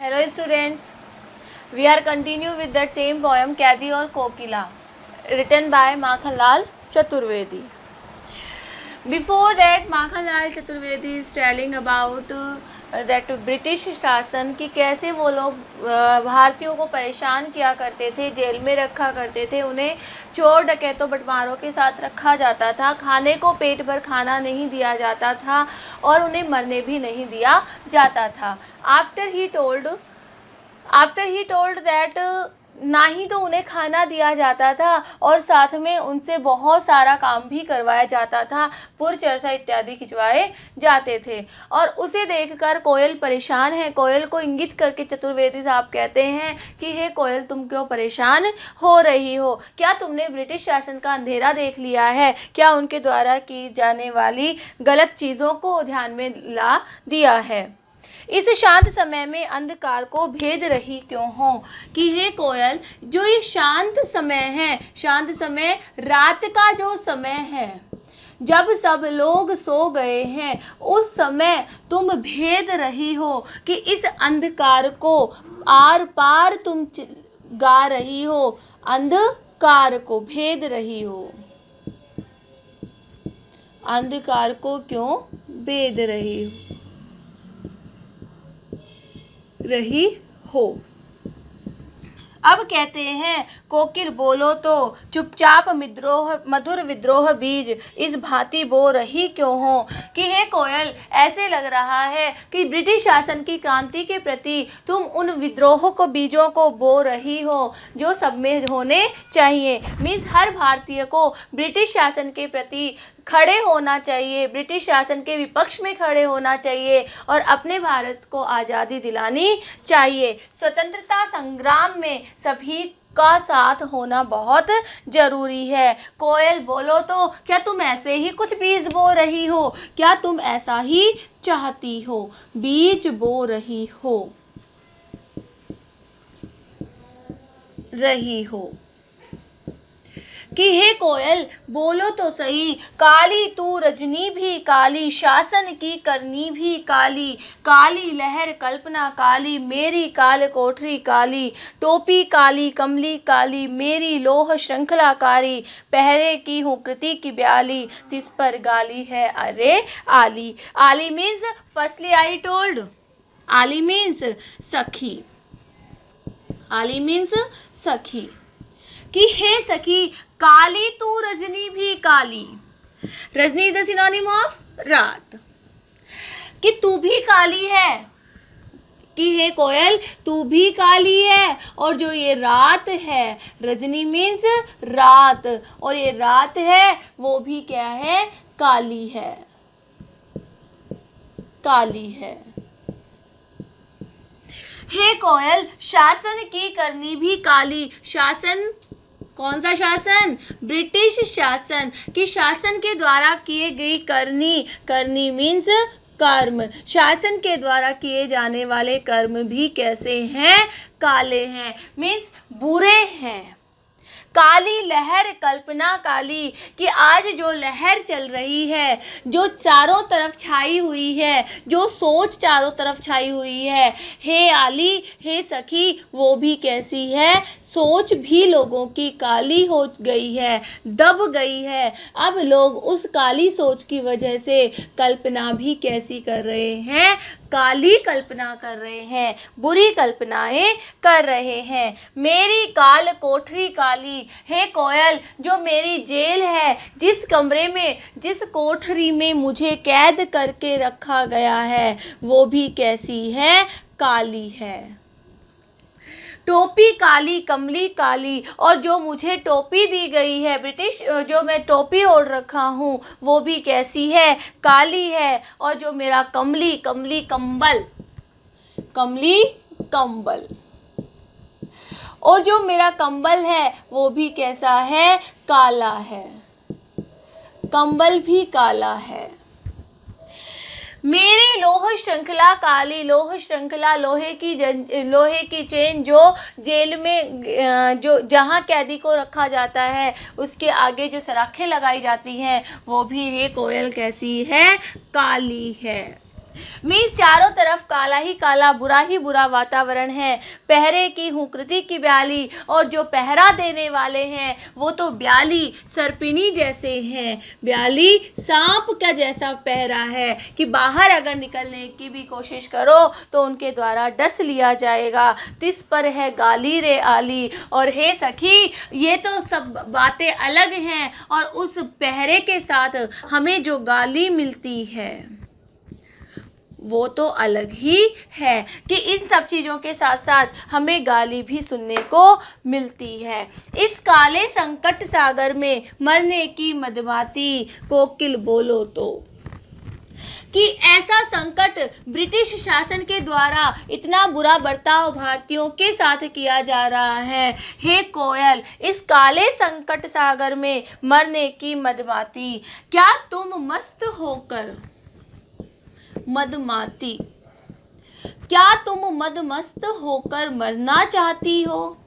Hello students, we are continue with that same poem कैदी और कोकिला written by Makhanlal Chaturvedi. Before that Makhanlal Chaturvedi is telling about that British शासन कि कैसे वो लोग भारतीयों को परेशान किया करते थे, जेल में रखा करते थे, उन्हें चोर डकैतों बटमारों के साथ रखा जाता था, खाने को पेट भर खाना नहीं दिया जाता था और उन्हें मरने भी नहीं दिया जाता था. आफ्टर ही टोल्ड दैट ना ही तो उन्हें खाना दिया जाता था और साथ में उनसे बहुत सारा काम भी करवाया जाता था, पुर चरसा इत्यादि खिंचवाए जाते थे. और उसे देखकर कोयल परेशान है. कोयल को इंगित करके चतुर्वेदी साहब कहते हैं कि हे कोयल, तुम क्यों परेशान हो रही हो? क्या तुमने ब्रिटिश शासन का अंधेरा देख लिया है? क्या उनके द्वारा की जाने वाली गलत चीज़ों को ध्यान में ला दिया है? इस शांत समय में अंधकार को भेद रही क्यों हो? कि हे कोयल, जो ये शांत समय है, शांत समय रात का जो समय है, जब सब लोग सो गए हैं, उस समय तुम भेद रही हो कि इस अंधकार को आर पार तुम गा रही हो, अंधकार को भेद रही हो. अंधकार को क्यों भेद रही हो? अब कहते हैं, कोकिल बोलो तो चुपचाप मधुर विद्रोह बीज इस भांति बो रही क्यों हो? कि हे कोयल, ऐसे लग रहा है कि ब्रिटिश शासन की क्रांति के प्रति तुम उन विद्रोह को बीजों को बो रही हो जो सब में होने चाहिए. मीन्स हर भारतीय को ब्रिटिश शासन के प्रति खड़े होना चाहिए, ब्रिटिश शासन के विपक्ष में खड़े होना चाहिए और अपने भारत को आज़ादी दिलानी चाहिए. स्वतंत्रता संग्राम में सभी का साथ होना बहुत ज़रूरी है. कोयल बोलो तो क्या तुम ऐसे ही कुछ बीज बो रही हो? क्या तुम ऐसा ही चाहती हो? बीज बो रही हो कि हे कोयल, बोलो तो सही, काली तू रजनी भी काली, शासन की करनी भी काली, काली लहर कल्पना काली, मेरी काल कोठरी काली, टोपी काली कमली काली, मेरी लोह श्रृंखला कारी, पहरे की हूँ कृति की ब्याली, तिस पर गाली है अरे आली. आली मीन्स फर्स्टली आई टोल्ड, आली मीन्स सखी. आली मीन्स सखी. कि हे सखी, काली तू रजनी भी काली. Rajni is the synonym of raat. कि तू भी काली है. कि हे कोयल, तू भी काली है और जो ये रात है, रजनी मीन्स रात, और ये रात है वो भी क्या है? काली है. काली है. हे कोयल, शासन की करनी भी काली. शासन कौन सा शासन? ब्रिटिश शासन. कि शासन के द्वारा किए गई करनी मीन्स कर्म. शासन के द्वारा किए जाने वाले कर्म भी कैसे हैं? काले हैं. मीन्स बुरे हैं. काली लहर कल्पना काली. कि आज जो लहर चल रही है, जो चारों तरफ छाई हुई है, जो सोच चारों तरफ छाई हुई है, हे आली, हे सखी, वो भी कैसी है? सोच भी लोगों की काली हो गई है, दब गई है. अब लोग उस काली सोच की वजह से कल्पना भी कैसी कर रहे हैं? काली कल्पना कर रहे हैं, बुरी कल्पनाएं कर रहे हैं. मेरी काल कोठरी काली. हे कोयल, जो मेरी जेल है, जिस कमरे में, जिस कोठरी में मुझे कैद करके रखा गया है, वो भी कैसी है? काली है. टोपी काली कमली काली. और जो मुझे टोपी दी गई है, ब्रिटिश जो मैं टोपी ओढ़ रखा हूँ, वो भी कैसी है? काली है. और जो मेरा कमली कंबल और जो मेरा कंबल है, वो भी कैसा है? काला है. कंबल भी काला है. मेरी लोह श्रृंखला काली. लोह श्रृंखला लोहे की चेन जो जेल में जो जहाँ कैदी को रखा जाता है, उसके आगे जो सराखें लगाई जाती हैं, वो भी हे कोयल कैसी है? काली है. मीन्स चारों तरफ काला ही काला, बुरा ही बुरा वातावरण है। पहरे की हूँ कृति की ब्याली, और जो पहरा देने वाले हैं वो तो ब्याली सर्पिनी जैसे हैं। ब्याली सांप का जैसा पहरा है कि बाहर अगर निकलने की भी कोशिश करो तो उनके द्वारा डस लिया जाएगा। तिस पर है गाली रे आली। और हे सखी, ये तो सब बातें अलग हैं, और उस पहरे के साथ हमें जो गाली मिलती है वो तो अलग ही है कि इन सब चीज़ों के साथ साथ हमें गाली भी सुनने को मिलती है। इस काले संकट सागर में मरने की मदमाती, कोकिल बोलो तो। कि ऐसा संकट ब्रिटिश शासन के द्वारा इतना बुरा बर्ताव भारतीयों के साथ किया जा रहा है। हे कोयल, इस काले संकट सागर में मरने की मदमाती, क्या तुम मस्त होकर मदमाती, क्या तुम मदमस्त होकर मरना चाहती हो?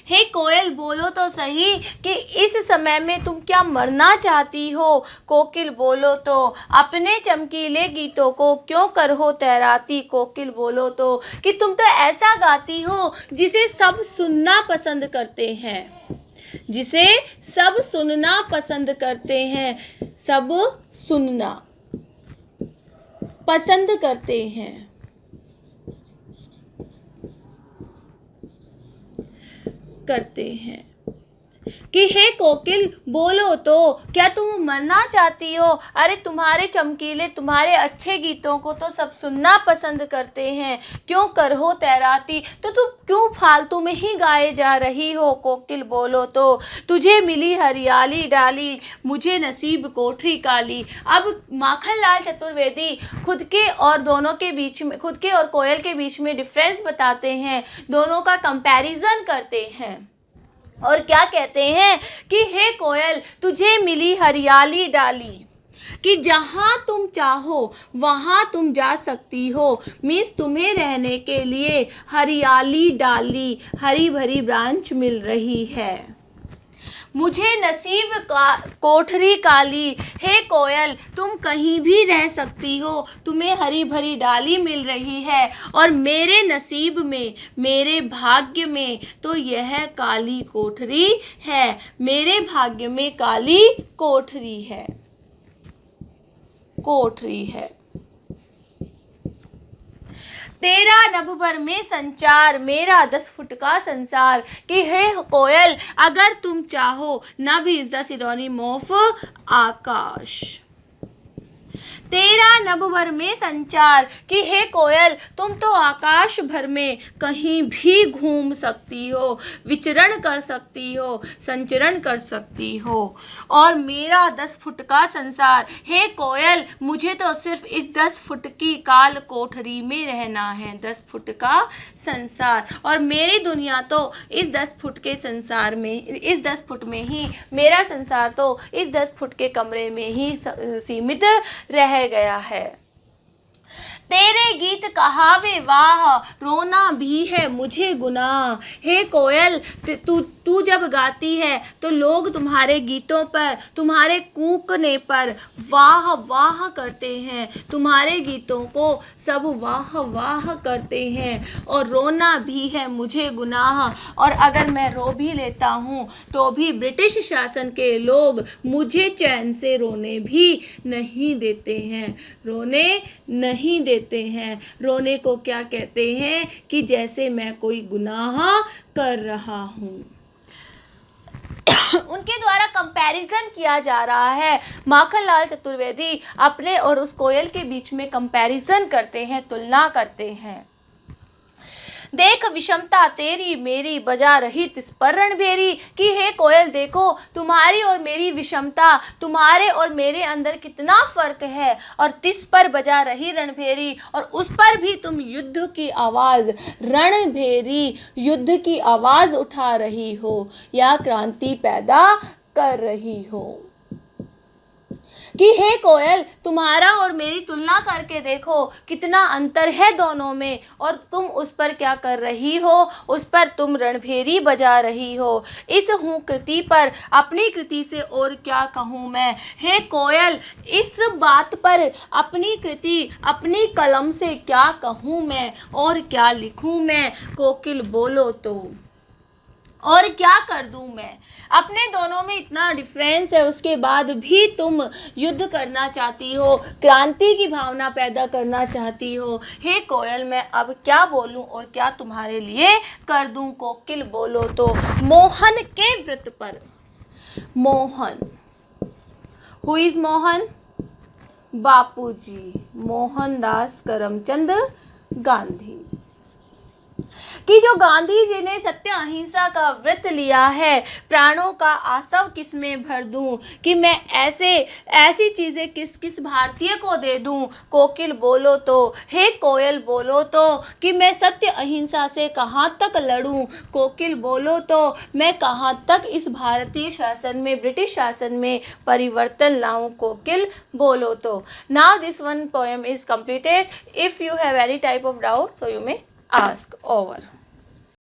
हे कोयल, बोलो तो सही कि इस समय में तुम क्या मरना चाहती हो? कोकिल बोलो तो, अपने चमकीले गीतों को क्यों कर हो तैराती? कोकिल बोलो तो, कि तुम तो ऐसा गाती हो जिसे सब सुनना पसंद करते हैं, जिसे सब सुनना पसंद करते हैं, सब सुनना पसंद करते हैं। कि हे कोकिल बोलो तो, क्या तुम मरना चाहती हो? अरे तुम्हारे चमकीले, तुम्हारे अच्छे गीतों को तो सब सुनना पसंद करते हैं, क्यों कर हो तैराती, तो तुम क्यों फालतू में ही गाए जा रही हो? कोकिल बोलो तो, तुझे मिली हरियाली डाली, मुझे नसीब कोठरी काली। अब माखनलाल चतुर्वेदी खुद के और दोनों के बीच में, खुद के और कोयल के बीच में डिफरेंस बताते हैं, दोनों का कंपैरिजन करते हैं और क्या कहते हैं कि हे कोयल, तुझे मिली हरियाली डाली, कि जहाँ तुम चाहो वहाँ तुम जा सकती हो। मीन्स तुम्हें रहने के लिए हरियाली डाली, हरी भरी ब्रांच मिल रही है। मुझे नसीब का कोठरी काली, हे कोयल तुम कहीं भी रह सकती हो, तुम्हें हरी भरी डाली मिल रही है, और मेरे नसीब में, मेरे भाग्य में तो यह काली कोठरी है, मेरे भाग्य में काली कोठरी है, कोठरी है। तेरा नभ भर में संचार, मेरा 10 फुट का संसार। कि हे कोयल, अगर तुम चाहो, नभ इज द सिनोनिम ऑफ आकाश। तेरा नभ भर में संचार, कि हे कोयल तुम तो आकाश भर में कहीं भी घूम सकती हो, विचरण कर सकती हो, संचरण कर सकती हो, और मेरा 10 फुट का संसार। हे कोयल, मुझे तो सिर्फ इस 10 फुट की काल कोठरी में रहना है, 10 फुट का संसार, और मेरी दुनिया तो इस 10 फुट के संसार में, इस 10 फुट में ही, मेरा संसार तो इस 10 फुट के कमरे में ही सीमित रह गया है। तेरे गीत कहावे वाह, रोना भी है मुझे गुनाह। हे कोयल, तू जब गाती है तो लोग तुम्हारे गीतों पर, तुम्हारे कूकने पर वाह वाह करते हैं, तुम्हारे गीतों को सब वाह वाह करते हैं, और रोना भी है मुझे गुनाह, और अगर मैं रो भी लेता हूँ तो भी ब्रिटिश शासन के लोग मुझे चैन से रोने भी नहीं देते हैं, रोने नहीं देते हैं। रोने को क्या कहते हैं कि जैसे मैं कोई गुनाह कर रहा हूँ। उनके द्वारा कंपैरिजन किया जा रहा है। माखनलाल चतुर्वेदी अपने और उस कोयल के बीच में कंपैरिजन करते हैं, तुलना करते हैं। देख विषमता तेरी मेरी, बजा रही तिस पर रणभेरी। कि हे कोयल देखो, तुम्हारी और मेरी विषमता, तुम्हारे और मेरे अंदर कितना फर्क है, और तिस पर बजा रही रणभेरी, और उस पर भी तुम युद्ध की आवाज़, रणभेरी युद्ध की आवाज़ उठा रही हो या क्रांति पैदा कर रही हो। कि हे कोयल, तुम्हारा और मेरी तुलना करके देखो कितना अंतर है दोनों में, और तुम उस पर क्या कर रही हो, उस पर तुम रणभेरी बजा रही हो। इस हूँ कृति पर अपनी कृति से और क्या कहूँ मैं। हे कोयल, इस बात पर अपनी कृति अपनी कलम से क्या कहूँ मैं, और क्या लिखूँ मैं। कोकिल बोलो तो और क्या कर दूं मैं। अपने दोनों में इतना डिफरेंस है, उसके बाद भी तुम युद्ध करना चाहती हो, क्रांति की भावना पैदा करना चाहती हो। हे कोयल, मैं अब क्या बोलूं और क्या तुम्हारे लिए कर दूं। कोकिल बोलो तो। मोहन के व्रत पर। Mohan, who is Mohan? बापूजी, मोहनदास करमचंद गांधी। कि जो गांधी जी ने सत्य अहिंसा का व्रत लिया है, प्राणों का आसव किस में भर दूं, कि मैं ऐसी चीज़ें किस किस भारतीय को दे दूं। कोकिल बोलो तो। हे कोयल बोलो तो, कि मैं सत्य अहिंसा से कहाँ तक लड़ूं। कोकिल बोलो तो, मैं कहाँ तक इस भारतीय शासन में, ब्रिटिश शासन में परिवर्तन लाऊं। कोकिल बोलो तो। Now this one poem is completed. If you have any type of doubt, so you may ask. Over.